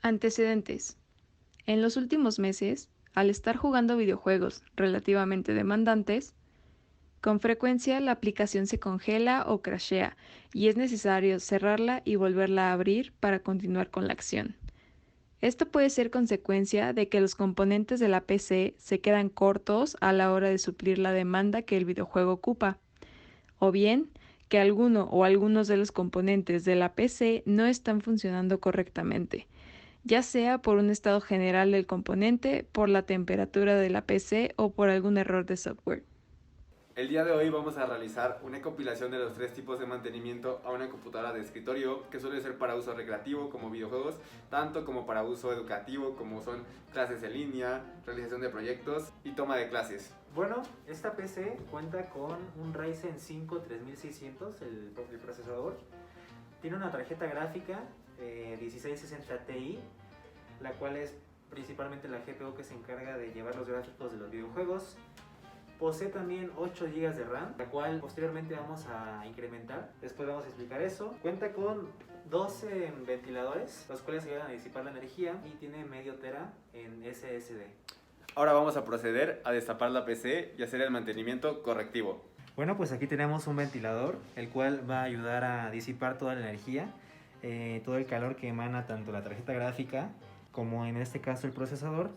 Antecedentes. En los últimos meses, al estar jugando videojuegos relativamente demandantes, con frecuencia la aplicación se congela o crashea y es necesario cerrarla y volverla a abrir para continuar con la acción. Esto puede ser consecuencia de que los componentes de la PC se quedan cortos a la hora de suplir la demanda que el videojuego ocupa, o bien que alguno o algunos de los componentes de la PC no están funcionando correctamente, ya sea por un estado general del componente, por la temperatura de la PC o por algún error de software. El día de hoy vamos a realizar una compilación de los tres tipos de mantenimiento a una computadora de escritorio que suele ser para uso recreativo como videojuegos, tanto como para uso educativo como son clases en línea, realización de proyectos y toma de clases. Bueno, esta PC cuenta con un Ryzen 5 3600, el procesador. Tiene una tarjeta gráfica 1660 Ti, la cual es principalmente la GPU que se encarga de llevar los gráficos de los videojuegos. Posee también 8 GB de RAM, la cual posteriormente vamos a incrementar. Después vamos a explicar eso. Cuenta con 12 ventiladores, los cuales ayudan a disipar la energía, y tiene medio tera en SSD. Ahora vamos a proceder a destapar la PC y hacer el mantenimiento correctivo. Bueno, pues aquí tenemos un ventilador, el cual va a ayudar a disipar toda la energía, todo el calor que emana tanto la tarjeta gráfica como en este caso el procesador,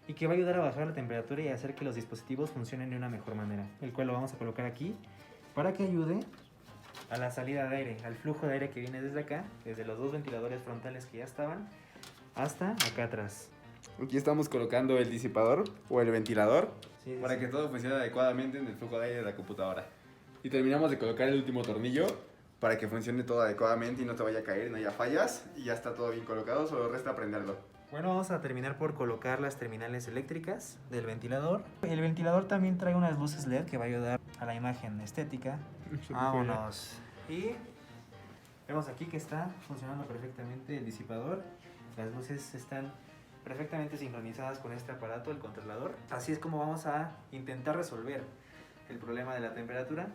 y que va a ayudar a bajar la temperatura y hacer que los dispositivos funcionen de una mejor manera, el cual lo vamos a colocar aquí para que ayude a la salida de aire, al flujo de aire que viene desde acá, desde los dos ventiladores frontales que ya estaban, hasta acá atrás. Aquí estamos colocando el disipador o el ventilador Sí, para sí. que todo funcione adecuadamente en el flujo de aire de la computadora. Y terminamos de colocar el último tornillo para que funcione todo adecuadamente y no te vaya a caer, no haya fallas, y ya está todo bien colocado, solo resta prenderlo. Bueno, vamos a terminar por colocar las terminales eléctricas del ventilador. El ventilador también trae unas luces LED que va a ayudar a la imagen estética. Vámonos. Y vemos aquí que está funcionando perfectamente el disipador. Las luces están perfectamente sincronizadas con este aparato, el controlador. Así es como vamos a intentar resolver el problema de la temperatura.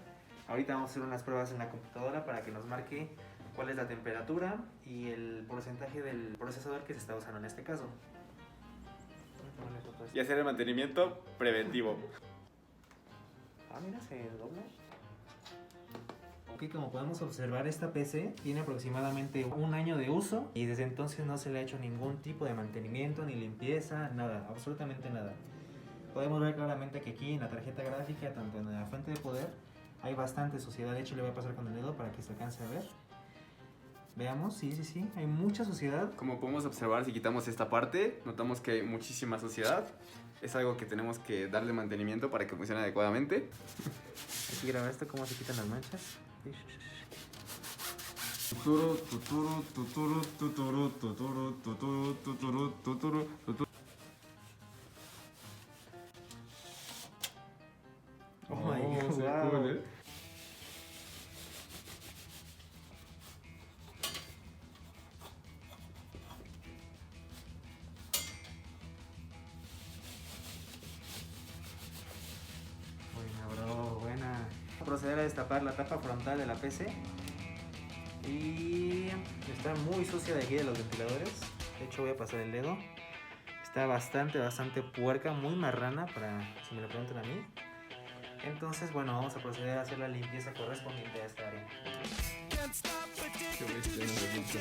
Ahorita vamos a hacer unas pruebas en la computadora para que nos marque cuál es la temperatura y el porcentaje del procesador que se está usando en este caso. Y hacer el mantenimiento preventivo. Ah, mira, se dobla. Ok, como podemos observar, esta PC tiene aproximadamente un año de uso y desde entonces no se le ha hecho ningún tipo de mantenimiento ni limpieza, nada, absolutamente nada. Podemos ver claramente que aquí en la tarjeta gráfica, tanto en la fuente de poder, hay bastante suciedad. De hecho, le voy a pasar con el dedo para que se alcance a ver. Veamos, sí, hay mucha suciedad. Como podemos observar, si quitamos esta parte, notamos que hay muchísima suciedad. Es algo que tenemos que darle mantenimiento para que funcione adecuadamente. Aquí graba esto, cómo se quitan las manchas. Tuturu, tuturu, tuturu, tuturu, tuturu, tuturu, tuturu, tuturu, tuturu. Oh my God, se ve wow. cool, ¿eh? Buena, bro, buena. Vamos a proceder a destapar la tapa frontal de la PC. Y está muy sucia de aquí de los ventiladores. De hecho, voy a pasar el dedo. Está bastante puerca, muy marrana, para si me lo preguntan a mí. Entonces, bueno, vamos a proceder a hacer la limpieza correspondiente a esta área.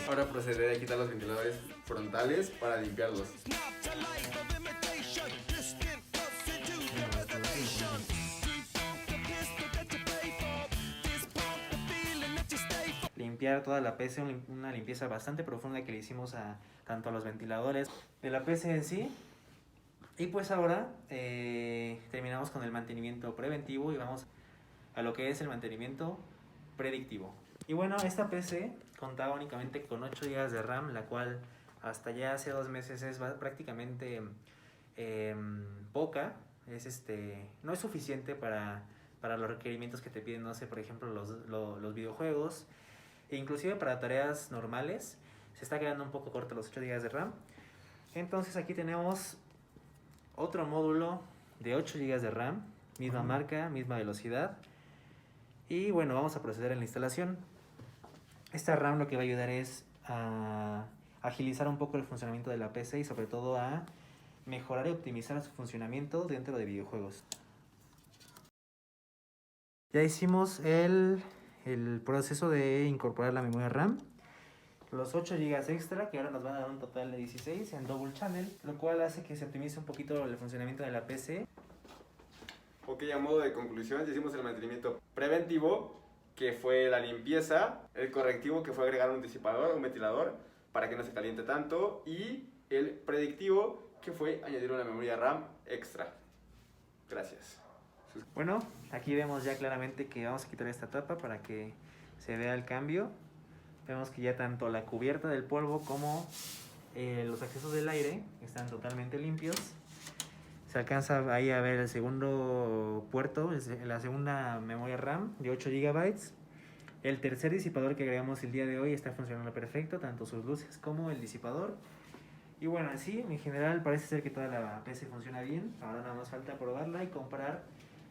Ahora procederé a quitar los ventiladores frontales para limpiarlos. Limpiar toda la PC, una limpieza bastante profunda que le hicimos tanto a los ventiladores de la PC en sí. Y pues ahora terminamos con el mantenimiento preventivo y vamos a lo que es el mantenimiento predictivo. Y bueno, esta PC contaba únicamente con 8 GB de RAM, la cual hasta ya hace 2 meses es prácticamente poca. No es suficiente para los requerimientos que te piden, no sé, por ejemplo, los videojuegos. E inclusive para tareas normales se está quedando un poco corto los 8 GB de RAM. Entonces aquí tenemos otro módulo de 8 GB de RAM, misma marca, misma velocidad. Y bueno, vamos a proceder en la instalación. Esta RAM lo que va a ayudar es a agilizar un poco el funcionamiento de la PC y sobre todo a mejorar y optimizar su funcionamiento dentro de videojuegos. Ya hicimos el proceso de incorporar la memoria RAM, los 8 GB extra que ahora nos van a dar un total de 16 en Double Channel, lo cual hace que se optimice un poquito el funcionamiento de la PC. Ok, a modo de conclusión, ya hicimos el mantenimiento preventivo, que fue la limpieza, el correctivo, que fue agregar un disipador, un ventilador, para que no se caliente tanto, y el predictivo, que fue añadir una memoria RAM extra. Gracias. Bueno, aquí vemos ya claramente que vamos a quitar esta tapa para que se vea el cambio. Vemos que ya tanto la cubierta del polvo como los accesos del aire están totalmente limpios. Se alcanza ahí a ver el segundo puerto, la segunda memoria RAM de 8 GB. El tercer disipador que agregamos el día de hoy está funcionando perfecto, tanto sus luces como el disipador. Y bueno, así en general parece ser que toda la PC funciona bien. Ahora nada más falta probarla y comparar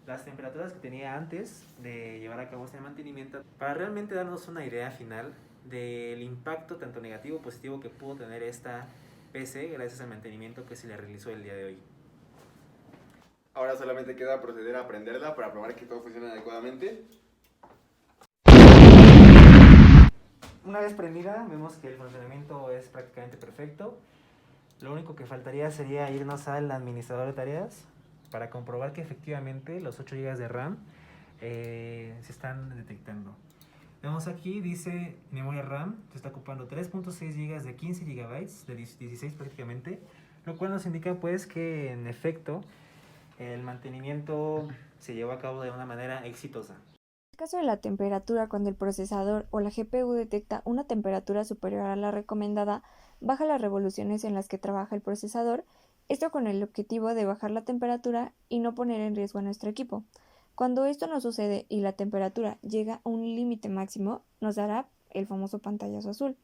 las temperaturas que tenía antes de llevar a cabo este mantenimiento para realmente darnos una idea final del impacto tanto negativo o positivo que pudo tener esta PC gracias al mantenimiento que se le realizó el día de hoy. Ahora solamente queda proceder a prenderla para probar que todo funciona adecuadamente. Una vez prendida, vemos que el funcionamiento es prácticamente perfecto. Lo único que faltaría sería irnos al administrador de tareas para comprobar que efectivamente los 8 GB de RAM se están detectando. Vemos aquí, dice memoria RAM, se está ocupando 3.6 GB de 15 GB, de 16 prácticamente, lo cual nos indica pues que en efecto el mantenimiento se llevó a cabo de una manera exitosa. En el caso de la temperatura, cuando el procesador o la GPU detecta una temperatura superior a la recomendada, baja las revoluciones en las que trabaja el procesador, esto con el objetivo de bajar la temperatura y no poner en riesgo a nuestro equipo. Cuando esto no sucede y la temperatura llega a un límite máximo, nos dará el famoso pantallazo azul.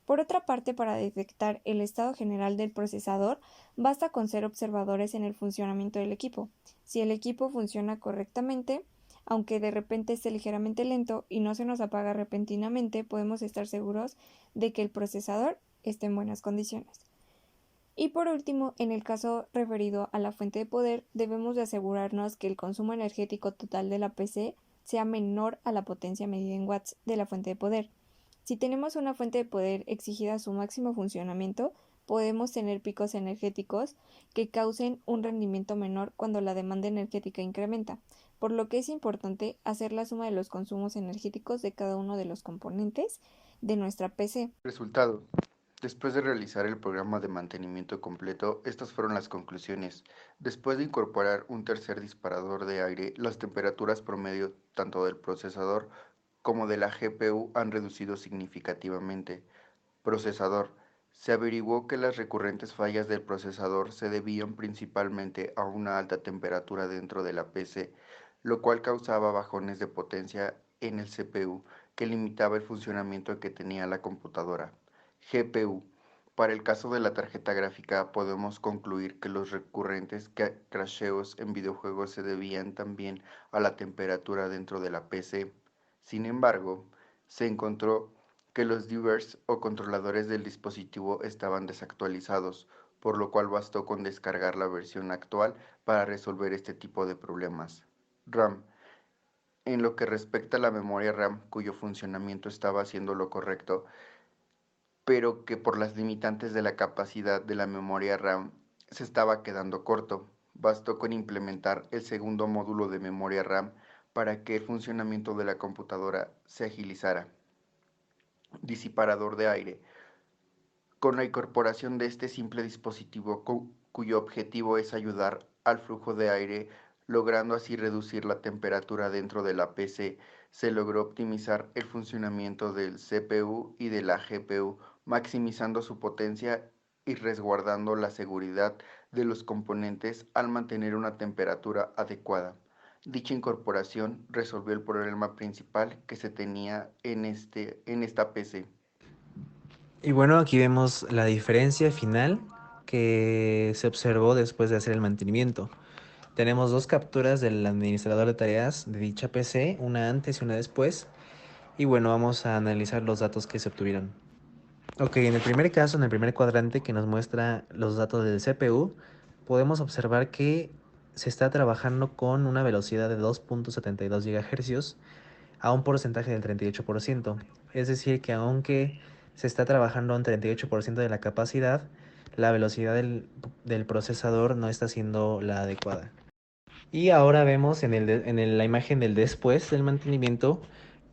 Por otra parte, para detectar el estado general del procesador, basta con ser observadores en el funcionamiento del equipo. Si el equipo funciona correctamente, aunque de repente esté ligeramente lento y no se nos apaga repentinamente, podemos estar seguros de que el procesador está en buenas condiciones. Y por último, en el caso referido a la fuente de poder, debemos de asegurarnos que el consumo energético total de la PC sea menor a la potencia medida en watts de la fuente de poder. Si tenemos una fuente de poder exigida a su máximo funcionamiento, podemos tener picos energéticos que causen un rendimiento menor cuando la demanda energética incrementa, por lo que es importante hacer la suma de los consumos energéticos de cada uno de los componentes de nuestra PC. Resultado. Después de realizar el programa de mantenimiento completo, estas fueron las conclusiones. Después de incorporar un tercer disparador de aire, las temperaturas promedio tanto del procesador como de la GPU han reducido significativamente. Procesador. Se averiguó que las recurrentes fallas del procesador se debían principalmente a una alta temperatura dentro de la PC, lo cual causaba bajones de potencia en el CPU, que limitaba el funcionamiento que tenía la computadora. GPU. Para el caso de la tarjeta gráfica, podemos concluir que los recurrentes crasheos en videojuegos se debían también a la temperatura dentro de la PC. Sin embargo, se encontró que los drivers o controladores del dispositivo estaban desactualizados, por lo cual bastó con descargar la versión actual para resolver este tipo de problemas. RAM. En lo que respecta a la memoria RAM, cuyo funcionamiento estaba haciendo lo correcto, pero que por las limitantes de la capacidad de la memoria RAM se estaba quedando corto. Bastó con implementar el segundo módulo de memoria RAM para que el funcionamiento de la computadora se agilizara. Disipador de aire. Con la incorporación de este simple dispositivo cuyo objetivo es ayudar al flujo de aire, logrando así reducir la temperatura dentro de la PC, se logró optimizar el funcionamiento del CPU y de la GPU, maximizando su potencia y resguardando la seguridad de los componentes al mantener una temperatura adecuada. Dicha incorporación resolvió el problema principal que se tenía en esta PC. Y bueno, aquí vemos la diferencia final que se observó después de hacer el mantenimiento. Tenemos dos capturas del administrador de tareas de dicha PC, una antes y una después. Y bueno, vamos a analizar los datos que se obtuvieron. Ok, en el primer caso, en el primer cuadrante que nos muestra los datos del CPU, podemos observar que se está trabajando con una velocidad de 2.72 GHz a un porcentaje del 38%. Es decir, que aunque se está trabajando a un 38% de la capacidad, la velocidad del procesador no está siendo la adecuada. Y ahora vemos la imagen del después del mantenimiento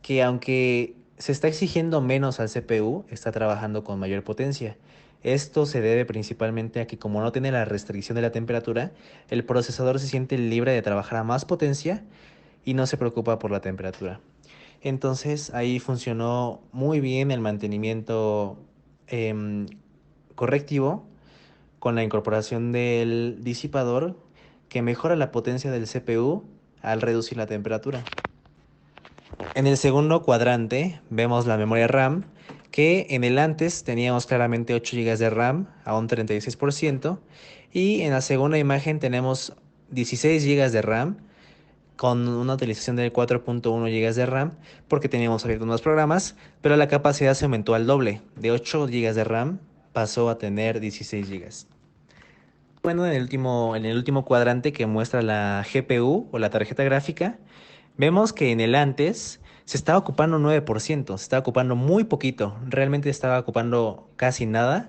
que aunque se está exigiendo menos al CPU, está trabajando con mayor potencia. Esto se debe principalmente a que como no tiene la restricción de la temperatura, el procesador se siente libre de trabajar a más potencia y no se preocupa por la temperatura. Entonces ahí funcionó muy bien el mantenimiento em, correctivo con la incorporación del disipador que mejora la potencia del CPU al reducir la temperatura. En el segundo cuadrante vemos la memoria RAM, que en el antes teníamos claramente 8 GB de RAM a un 36%, y en la segunda imagen tenemos 16 GB de RAM con una utilización de 4.1 GB de RAM porque teníamos abiertos unos programas, pero la capacidad se aumentó al doble, de 8 GB de RAM pasó a tener 16 GB. Bueno, en el último cuadrante que muestra la GPU o la tarjeta gráfica, vemos que en el antes se estaba ocupando 9%, se estaba ocupando muy poquito, realmente estaba ocupando casi nada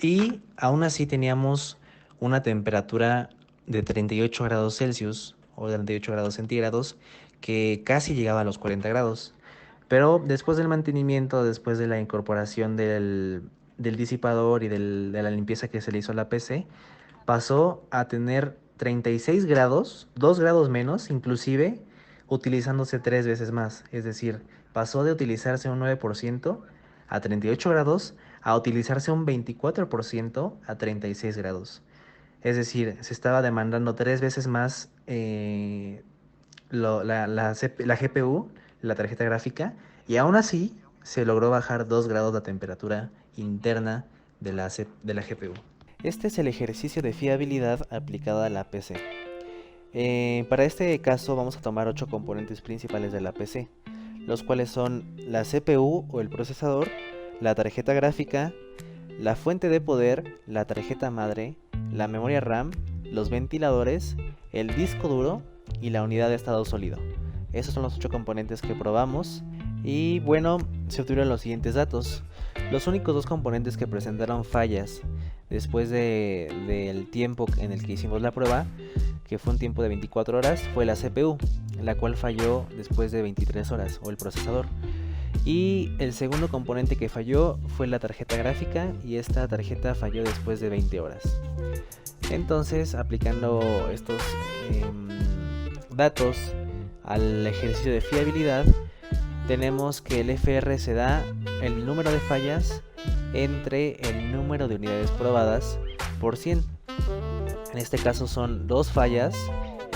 y aún así teníamos una temperatura de 38 grados Celsius o de 38 grados centígrados que casi llegaba a los 40 grados. Pero después del mantenimiento, después de la incorporación del disipador y de la limpieza que se le hizo a la PC, pasó a tener 36 grados, 2 grados menos, inclusive utilizándose 3 veces más. Es decir, pasó de utilizarse un 9% a 38 grados a utilizarse un 24% a 36 grados. Es decir, se estaba demandando 3 veces más la GPU, la tarjeta gráfica, y aún así se logró bajar 2 grados la temperatura interna de la GPU. Este es el ejercicio de fiabilidad aplicado a la PC. Para este caso vamos a tomar 8 componentes principales de la PC, los cuales son la CPU o el procesador, la tarjeta gráfica, la fuente de poder, la tarjeta madre, la memoria RAM, los ventiladores, el disco duro y la unidad de estado sólido. Esos son los 8 componentes que probamos y bueno, se obtuvieron los siguientes datos. Los únicos 2 componentes que presentaron fallas después del tiempo en el que hicimos la prueba, que fue un tiempo de 24 horas, fue la CPU, la cual falló después de 23 horas, o el procesador. Y el segundo componente que falló fue la tarjeta gráfica, y esta tarjeta falló después de 20 horas. Entonces, aplicando estos datos al ejercicio de fiabilidad, tenemos que el FR se da el número de fallas entre el número de unidades probadas por 100. En este caso son 2 fallas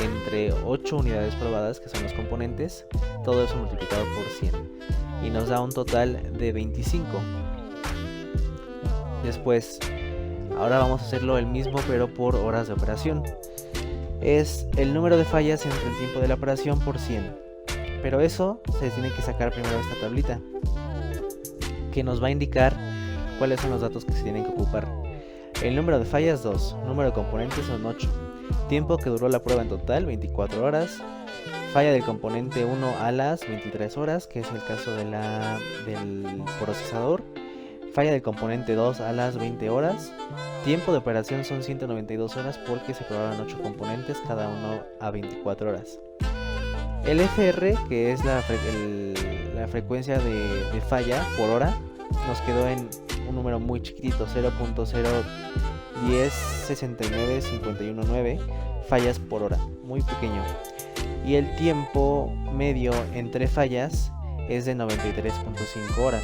entre 8 unidades probadas, que son los componentes, todo eso multiplicado por 100, y nos da un total de 25. Después, ahora vamos a hacerlo el mismo pero por horas de operación. Es el número de fallas entre el tiempo de la operación por 100. Pero eso se tiene que sacar primero de esta tablita, que nos va a indicar cuáles son los datos que se tienen que ocupar. El número de fallas 2, número de componentes son 8, tiempo que duró la prueba en total 24 horas, falla del componente 1 a las 23 horas, que es el caso del procesador, falla del componente 2 a las 20 horas, tiempo de operación son 192 horas porque se probaron 8 componentes, cada uno a 24 horas. El FR, que es la frecuencia de falla por hora, nos quedó en un número muy chiquitito, 0.010695119 fallas por hora, muy pequeño. Y el tiempo medio entre fallas es de 93.5 horas.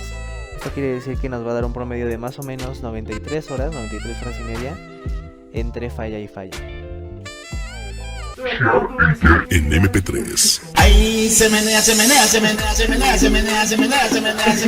Esto quiere decir que nos va a dar un promedio de más o menos 93 horas y media entre falla y falla. En MP3. Ahí se menea, se menea, se menea, se menea, se menea, se menea, se menea, se menea.